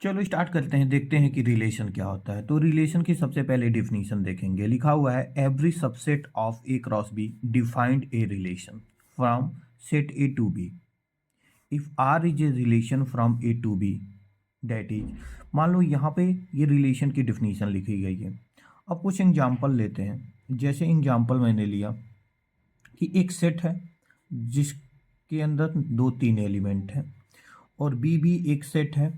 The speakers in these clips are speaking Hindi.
चलो स्टार्ट करते हैं, देखते हैं कि रिलेशन क्या होता है। तो रिलेशन की सबसे पहले डिफिनीशन देखेंगे। लिखा हुआ है every subset of A cross B defined a relation from set A to B if R is a relation from A to B that is. मान लो यहाँ पे ये रिलेशन की डिफिनीशन लिखी गई है। अब कुछ एग्जाम्पल लेते हैं। जैसे एग्जाम्पल मैंने लिया कि एक सेट है जिसके अंदर दो तीन एलिमेंट हैं, और बी भी एक सेट है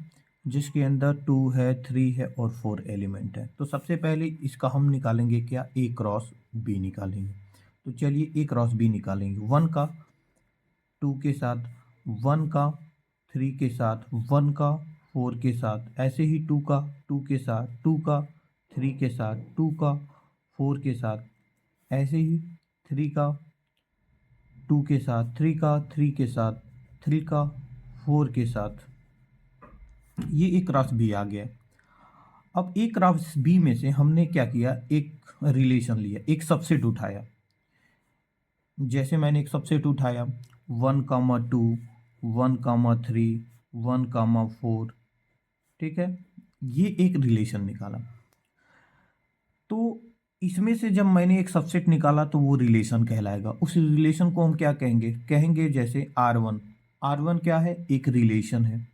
जिसके अंदर 2 है, 3 है और 4 एलिमेंट है। तो सबसे पहले इसका हम निकालेंगे क्या, ए क्रॉस बी निकालेंगे। तो चलिए ए क्रॉस बी निकालेंगे। 1 का 2 के साथ, 1 का 3 के साथ, 1 का 4 के साथ, ऐसे ही 2 का 2 के साथ, 2 का 3 के साथ, 2 का 4 के साथ, ऐसे ही 3 का 2 के साथ, 3 का 3 के साथ, 3 का 4 के साथ। ये एक क्रॉस बी आ गया। अब एक क्रॉस बी में से हमने क्या किया, एक रिलेशन लिया, एक सबसेट उठाया। जैसे मैंने एक सबसेट उठाया 1,2, 1,3, 1,4, ठीक है। ये एक रिलेशन निकाला। तो इसमें से जब मैंने एक सबसेट निकाला तो वो रिलेशन कहलाएगा। उस रिलेशन को हम क्या कहेंगे, कहेंगे जैसे R1। R1 क्या है, एक रिलेशन है।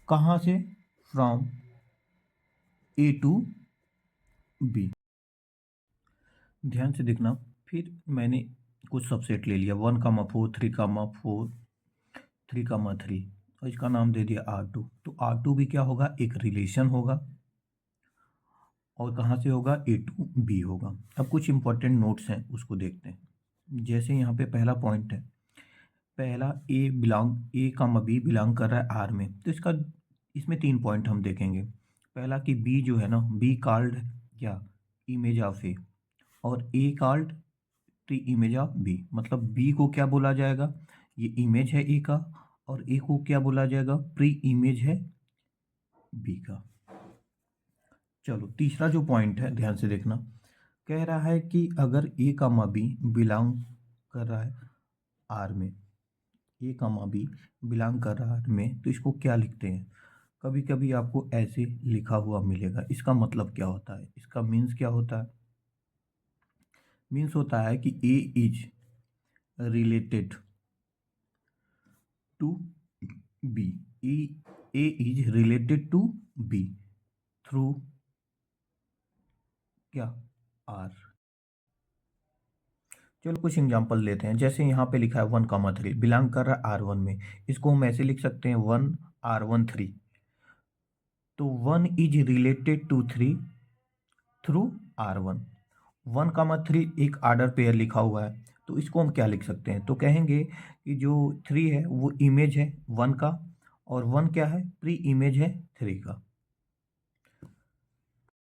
कहाँ से, फ्रॉम ए टू बी। ध्यान से देखना। फिर मैंने कुछ सबसेट ले लिया 1,4, 3,4, 3,3, और इसका नाम दे दिया R2। तो R2 भी क्या होगा, एक रिलेशन होगा, और कहाँ से होगा, ए टू बी होगा। अब कुछ इंपॉर्टेंट नोट्स हैं उसको देखते हैं। जैसे यहाँ पे पहला पॉइंट है, पहला ए कामा बी बिलोंग कर रहा है आर में। तो इसमें 3 पॉइंट हम देखेंगे। पहला कि बी जो है ना, बी कॉल्ड क्या, इमेज ऑफ ए, और A called pre image of B. मतलब बी को क्या बोला जाएगा, ये इमेज है ए का, और ए को क्या बोला जाएगा, प्री इमेज है बी का। चलो तीसरा जो पॉइंट है ध्यान से देखना। कह रहा है कि अगर ए कामा बी बिलोंग कर रहा है आर में, ए कामा बी बिलोंग कर रहा है में, तो इसको क्या लिखते हैं। कभी कभी आपको ऐसे लिखा हुआ मिलेगा। इसका मतलब क्या होता है, इसका मीन्स क्या होता है। मीन्स होता है कि A is related to B. A is related to B through क्या, आर। चलो कुछ एग्जांपल लेते हैं। जैसे यहाँ पे लिखा है 1,3 बिलोंग कर रहा है R1 में। इसको हम ऐसे लिख सकते हैं 1 R1 3। तो 1 is related to 3 through R1। 1,3 एक आर्डर पेयर लिखा हुआ है, तो इसको हम क्या लिख सकते हैं, तो कहेंगे कि जो 3 है वो इमेज है 1 का, और 1 क्या है, प्री इमेज है 3 का।